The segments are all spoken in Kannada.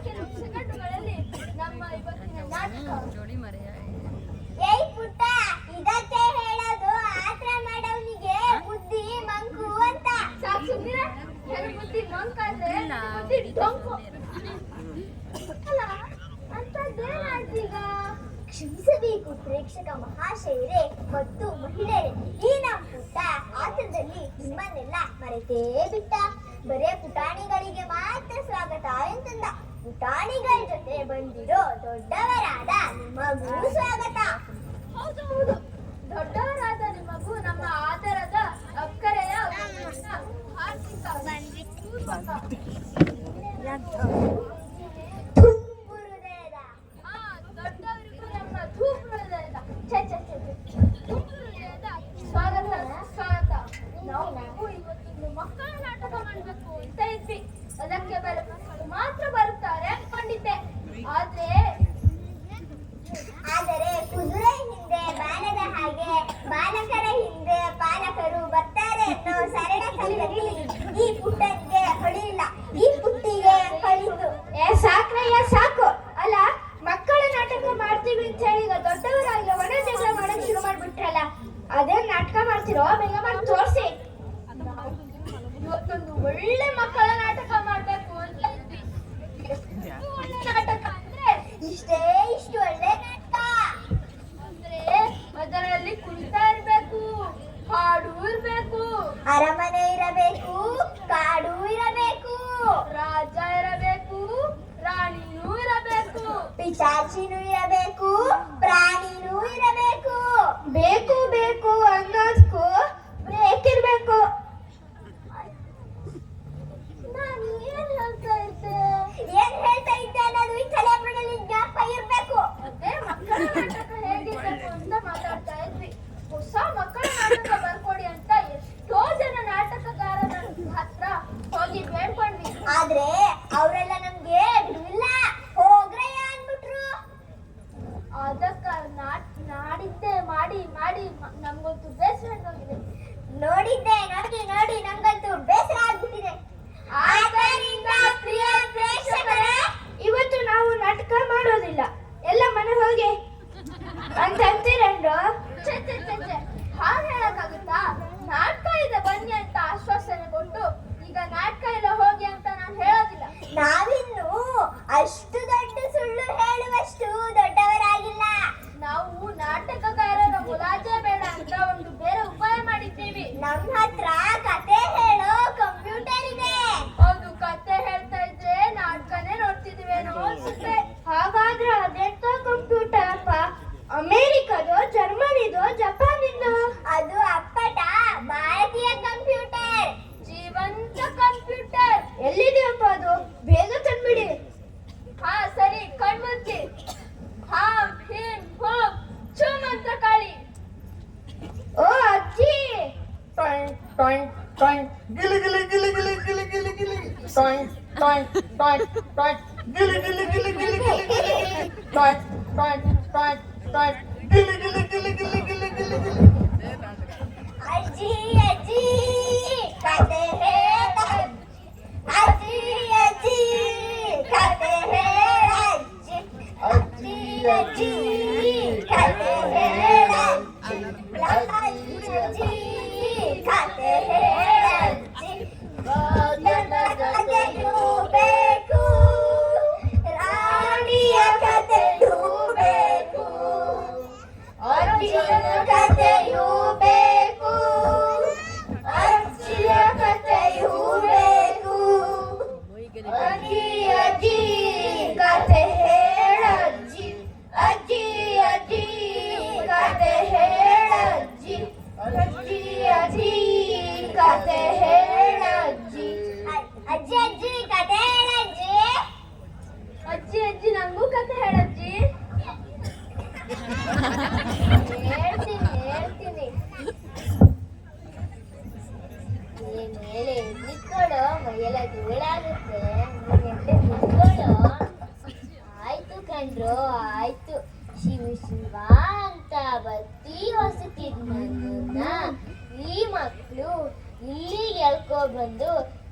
ಕೆಲವು ಸೆಕೆಂಡುಗಳಲ್ಲಿ ನಮ್ಮ ಇವತ್ತಿನ ನಾಟಕ ಜೋಡಿ ಮರೆಯ ಪುಟ್ಟ ಇದಕ್ಕೆ ಹೇಳೋದು ಆತ್ರ ಮಾಡೋನಿಗೆ ಬುದ್ಧಿ ಮಂಕು ಅಂತ. ಸಾಕು ಸುಮ್ಮನೆ ಬುದ್ಧಿ ಮಂಕಾದ್ರೆ ಬುದ್ಧಿ ಡೊಂಕು ಅಲ್ಲ ಅಂತದ್ದೇನಾಯ್ತೀಗ? ಕ್ಷಮಿಸಬೇಕು ಪ್ರೇಕ್ಷಕ ಮಹಾಶಯರೇ ಮತ್ತು ಮಹಿಳೆಯರೇ, ಈ ನಮ್ಮ ಪುಟ್ಟ ಆತರದಲ್ಲಿ ನಿಮ್ಮನ್ನೆಲ್ಲ ಮರೆತೇ ಬಿಟ್ಟ. ಬರೇ ಪುಟಾಣಿಗಳಿಗೆ ಮಾತ್ರ ಸ್ವಾಗತ ಎಂತಂದ. ಪುಟಾಣಿಗಳ ಜೊತೆ ಬಂದಿರೋ ದೊಡ್ಡವರಾದ ನಿಮಗೂ ಸ್ವಾಗತ. ಹೌದು ಹೌದು, ದೊಡ್ಡವರಾದ ನಿಮಗೂ ನಮ್ಮ ಆದರದ ಅಕ್ಕರೆಯ ಹಾರ್ದಿಕ ದೊಡ್ಡವರಿಗೂ ನಮ್ಮ ಹೃದಯದ ಸ್ವಾಗತ ಸ್ವಾಗತ. ನಾವು ಇವತ್ತೊಂದು ಮಕ್ಕಳ ನಾಟಕ ಮಾಡಬೇಕು ಅಂತ ಇದ್ವಿ. ಅದಕ್ಕೆ ಮಾತ್ರ ಬರುತ್ತಾರೆ ಅನ್ಕೊಂಡಿದ್ದೆ. ಆದರೆ ಕುದುರೆ ಹಿಂದೆ ಬಾಲದ ಹಾಗೆ ಬಾಲಕರ ಹಿಂದೆ ಪಾಲಕರು ಬರ್ತಾರೆ ಅನ್ನೋ ಸರಳ ಕಥೆಯಲ್ಲಿ ಈ ಪುಟ್ಟನಿಗೆ ಹೊಳಿಲ್ಲ, ಈ ಪುಟ್ಟಿಗೆ ಹೊಳಿತು. ಸಾಕ್ರಯ್ಯ ಸಾಕು. ಅಲ್ಲ, ಮಕ್ಕಳ ನಾಟಕ ಮಾಡ್ತೀವಿ ಅಂತ ಹೇಳಿ ಈಗ ದೊಡ್ಡವರಾಗಿ ಒಣ ಜಗಳ ಮಾಡಕ್ ಶುರು ಮಾಡ್ಬಿಟ್ರಲ್ಲ, ಅದೇ ನಾಟಕ ಮಾಡ್ತಿರೋ ಬೇಗ ಮಾಡಿ ತೋರಿಸಿ. ಇವತ್ತೊಂದು ಒಳ್ಳೆ ಮಕ್ಕಳ ನಾಟಕ ಮಾಡ್ಬೇಕು ಅಂತ ಇದ್ವಿ. ಒಳ್ಳೆ ನಾಟಕ ಅಂದ್ರೆ ಇಷ್ಟು ಒಳ್ಳೆ ನಾಟಕ ಅಂದ್ರೆ ಅದರಲ್ಲಿ ಕುಣಿತ ಇರ್ಬೇಕು, ಹಾಡು ಇರ್ಬೇಕು, ಅರಮನೆ ಇರಬೇಕು, ಕಾಡು ಇರಬೇಕು, ರಾಜ ಇರಬೇಕು, ರಾಣಿನೂ ಇರಬೇಕು, ಪಿಶಾಚಿನೂ ಇರಬೇಕು, ಪ್ರಾಣಿನೂ ಇರಬೇಕು. ಬೇಕು ಬೇಕು ಅನ್ನೋದಕ್ಕೂ ಬೇಕಿರ್ಬೇಕು. ನಾನು ಏನ್ ಹೇಳ್ತಾ ಇದ್ದೆ ಅನ್ನೋದು ಈ ತಲೆಬುಡಲ್ಲಿ ಜ್ಞಾಪ ಇರ್ಬೇಕು. ಅದೇ ಮಕ್ಕಳ ನಾಟಕ ಹೇಗಿರ್ಬೇಕು ಅಂತ ಮಾತಾಡ್ತಾ ಇದ್ವಿ. ಹೊಸ ಮಕ್ಕಳ ನಾಟಕ ಬರ್ಕೊಡಿ ಅಂತ ಎಷ್ಟೋ ಜನ ನಾಟಕಗಾರರ ಹತ್ರ ಹೋಗಿ ಬೇಡ್ಕೊಂಡ್ವಿ. ಆದ್ರೆ ಅವರೆಲ್ಲ ನಮ್ಗೆ ಬಿಡುವಿಲ್ಲ, ಹೋಗ್ರಯ್ಯ ಅಂದ್ಬಿಟ್ರು. ಅದಕ್ಕ ನಾಡಿದ್ದೆ ಮಾಡಿ ಮಾಡಿ ನಮ್ಗಂತೂ ಬೇಸರ ಆಗೋಗಿದೆ. ನೋಡಿದ್ದೆ ನೋಡಿ ನಮ್ಗಂತೂ ಬೇಸರ ಆಗ್ಬಿಟ್ಟಿದೆ. ಆದ್ದರಿಂದ ಪ್ರಿಯ ಪ್ರೇಕ್ಷಕರೇ, ಇವತ್ತು ನಾವು ನಾಟಕ ಮಾಡೋದಿಲ್ಲ, ಎಲ್ಲ ಮನೆ ಹೋಗಿ ಅಂತ ಅಂತೀರಂಡು. ಹಾಗೆ ಹೇಳಕ್ಕಾಗುತ್ತಾ? ನಾಟಕ ಇದೆ ಬನ್ನಿ ಅಂತ ಆಶ್ವಾಸನೆ ಕೊಟ್ಟು ಈಗ ನಾಟಕ ಇಲ್ಲ ಹೋಗಿ ಅಂತ ನಾನು ಹೇಳೋದಿಲ್ಲ. ನಾವಿನ್ನು ಅಷ್ಟು ದೊಡ್ಡ ಸುಳ್ಳು ಹೇಳುವಷ್ಟು ದೊಡ್ಡವರಾಗಿಲ್ಲ. ನಾವು ನಾಟಕಗಾರರ ಮುಲಾಜೆ ಬೇಡ ಅಂತ ಒಂದು ಬೇರೆ ಉಪಾಯ ಮಾಡಿದ್ದೀವಿ. ನಮ್ಮ ಹತ್ರ ಕತೆ ಹೇಳೋ ಕಂಪ್ಯೂಟರ್ ಇದೆ. ಅದು ಕತೆ ಹೇಳ್ತಾ ಇದ್ರೆ ನಾಟಕನೇ ನೋಡ್ತಿದೀವೇನೋ ಅನ್ಸುತ್ತೆ. ಹಾಗಾದ್ರೆ ಅದೆಂತ ಕಂಪ್ಯೂಟರ್ ಅಪ್ಪ? ಅಮೆರಿಕದೋ, ಜರ್ಮನಿದೋ, ಜಪಾನಿಂದೋ? ಅದು ಅಪ್ಪಟ ಭಾರತೀಯ ಕಂಪ್ಯೂಟರ್, ಜೀವಂತ ಕಂಪ್ಯೂಟರ್. ಎಲ್ಲಿದೆಯಪ್ಪ ಅದು? ಬೇಗ ತಂದ್ಬಿಡಿ. ಹಾ ಸರಿ, ಕಣ್ಮುಚ್ಚಿ. ಹಾಂ ಹೀಂ ಹೋಂ ಚೂ ಮಂತ್ರ ಕಾಳಿ. ಓ ಅಜ್ಜಿ. ಟೊಯ್ ಟೊಯ್ ಟೊಯ್ ಗಿಲಿ ಗಿಲಿ ಗಿಲಿ ಗಿಲಿ ಗಿಲಿ ಗಿಲಿ ಗಿಲಿ ಟೊಯ್ ಟೊಯ್ ಟೊಯ್ ಟೊಯ್ ಗಿಲಿ ಗಿಲಿ ಗಿಲಿ ಗಿಲಿ ಗಿಲಿ ಗಿಲಿ ಟೊಯ್ ಟೊಯ್ ಟೊಯ್ ಟೊಯ್ ಗಿಲಿ ಗಿಲಿ ಗಿಲಿ ಗಿಲಿ ಗಿಲಿ ಗಿಲಿ ಗಿಲಿ. ಅಜ್ಜಿ ಅಜ್ಜಿ ಕತೆ ಹೇಳ. ಅಜ್ಜಿ ಅಜ್ಜಿ ಕತೆ ಹೇಳ. ಅಜ್ಜಿ ಅಜ್ಜಿ ಕತೆ ಹೇಳ. ಅಜ್ಜಿ ಕತೆ ಹೇಳ. ಕತೆಯೂ ಬೇಕು, ರಾಣಿಯ ಕತೆಯೂ ಬೇಕು, ಅಜ್ಜಿಯ ಕತೆಯೂ ಬೇಕು, ಅಜ್ಜಿಯ ಕತೆಯೂ ಬೇಕು. ಅಜ್ಜಿ ಅಜ್ಜಿ ಕತೆ ಹೇಳ. ಅಜ್ಜಿ ಅಜ್ಜಿ ಅಜ್ಜಿ ಕತೆ ಹೇಳ. ಅಜ್ಜಿ ಅಜ್ಜಿ ಅಜ್ಜಿ ಕತೆ ಹೇಳ. ಅಜ್ಜಿ ಅಜ್ಜಿ ಅಜ್ಜಿ ಕತೆ ಹೇಳ. ಅಜ್ಜಿ ಅಜ್ಜಿ ಅಜ್ಜಿ ನಂಗೂ ಕತೆ ಹೇಳಜ್ಜಿ. ಹೇಳ್ತೀನಿ. ಮೇಲೆ ನಿತ್ಕೊಳ್ಳೋ, ಮೈಯೆಲ್ಲ ಧೂಳಾಗುತ್ತೆ. ನಿತ್ಕೊಳ್ಳೋ. ಆಯ್ತು ಕಣ್ರು ಆಯ್ತು. ಶಿವ ಅಂತ ಬತ್ತಿ ಹೊಸತಿದ್ ನನ್ನ ಈ ಮಕ್ಕಳು ಇಲ್ಲಿಗೆ ಎಳ್ಕೊ ಬಂದು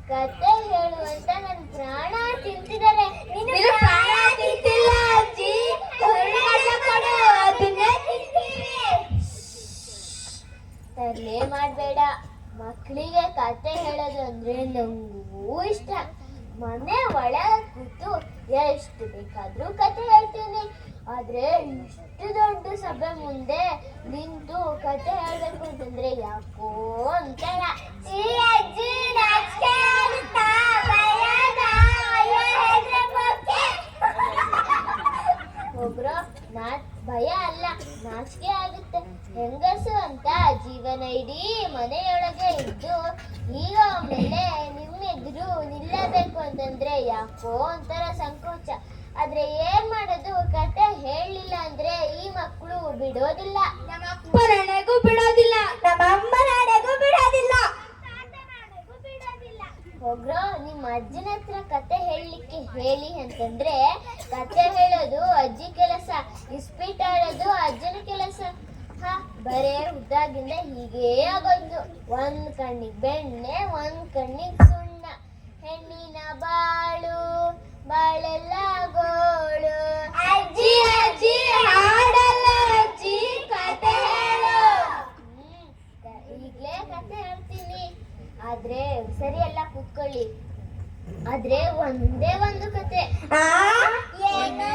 ಕತೆ ಹೇಳು ಅಂತ ನನ್ ಪ್ರಾಣ ತಿಂತಿದ್ದಾರೆ. ನಿನ್ನ ಪ್ರಾಣ ತಿಂತಿಲ್ಲ ಅಜ್ಜಿ, ಕೊಡು ಅದನ್ನೇ ತಿಂತೀವಿ. ತರಲೆ ಮಾಡ್ಬೇಡ. ಮಕ್ಕಳಿಗೆ ಕತೆ ಹೇಳೋದು ಅಂದ್ರೆ ನಂಗೂ ಇಷ್ಟ. ಮನೆ ಒಳಗೆ ಕೂತು ಎಷ್ಟು ಬೇಕಾದ್ರೂ ಕತೆ ಹೇಳ್ತೀನಿ. ಆದ್ರೆ ಇಷ್ಟು ದೊಡ್ಡ ಸಭೆ ಮುಂದೆ ನಿಂತು ಕತೆ ಹೇಳ್ಬೇಕು ಅಂತಂದ್ರೆ ಯಾಕೋ ಒಂಥರ. ಅಜ್ಜಿ ನಾಚಿಕೆ ಆಗುತ್ತಾ? ಭಯನಾ? ಅಯ್ಯೋ ಹೆದ್ರಕ್ಕೆ. ಒಬ್ರು ಭಯ ಅಲ್ಲ, ನಾಚಿಕೆ ಆಗುತ್ತೆ. ಹೆಂಗಸು ಅಂತ ಜೀವನ ಇಡೀ ಮನೆಯೊಳಗೆ ಇದ್ದು ಈಗ ಆಮೇಲೆ ನಿಮ್ಮೆದುರು ನಿಲ್ಲಬೇಕು ಅಂತಂದ್ರೆ ಯಾಕೋ ಒಂಥರ ಸಂಕೋಚ. ಆದ್ರೆ ಏನ್ ಮಾಡೋದು, ಕತೆ ಹೇಳಲಿಲ್ಲ ಅಂದ್ರೆ ಈ ಮಕ್ಕಳು ಬಿಡೋದಿಲ್ಲ. ನಮ್ಮಪ್ಪ ನನಗೂ ಬಿಡೋದಿಲ್ಲ, ನಮ್ಮಮ್ಮ ನನಗೂ ಬಿಡೋದಿಲ್ಲ. ಹೋಗ್ರೋ, ನಿಮ್ಮ ಅಜ್ಜನ ಹತ್ರ ಕತೆ ಹೇಳಲಿಕ್ಕೆ ಹೇಳಿ ಅಂತಂದ್ರೆ ಕತೆ ಹೇಳೋದು ಅಜ್ಜಿ ಕೆಲಸ, ಇಸ್ಪೀಟ್ ಆಡೋದು ಅಜ್ಜನ ಕೆಲಸ. ಬರೇ ಉದ್ದಾಗಿಂದ ಹೀಗೇ ಆಗೋಯ್ತು. ಒಂದ್ ಕಣ್ಣಿಗೆ ಬೆಣ್ಣೆ, ಒಂದ್ ಕಣ್ಣಿಗೆ ಸುಣ್ಣ. ಹೆಣ್ಣಿನ ಬಾಳು ಬಾಳೆಲ್ಲ ಗೋಳು. ಅಜ್ಜಿ ಅಜ್ಜಿ ಹಾಡಲ್ಲ ಅಜ್ಜಿ, ಕತೆ ಹೇಳು. ಈಗ್ಲೇ ಕತೆ ಹೇಳ್ತೀನಿ, ಆದ್ರೆ ಸರಿಯಲ್ಲ ಕೂತ್ಕೊಳ್ಳಿ. ಆದ್ರೆ ಒಂದೇ ಒಂದು ಕತೆ. ಏನು?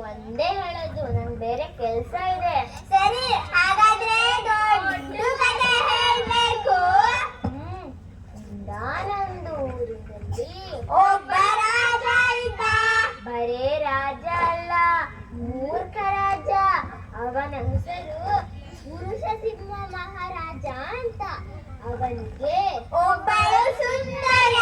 ಒಂದೇ ಹೇಳೋದು, ನಂಗೆ ಬೇರೆ ಕೆಲ್ಸ ಇದೆ. ಸರಿ, ಹಾಗಾದ್ರೆ ದೊಡ್ಡ ಕತೆ ಹೇಳ್ಬೇಕು. ನಾನೊಂದು ಊರಿನಲ್ಲಿ ಒಬ್ಬ ರಾಜ ಇದ್ದ. ಬರೇ ರಾಜ ಅಲ್ಲ, ಮೂರ್ಖ ರಾಜ. ಅವನ ಹೆಸರು ಪುರುಷ ಸಿಂಹ ಮಹಾರಾಜ ಅಂತ. ಅವನಿಗೆ ಒಬ್ಬಳು ಸುಂದರ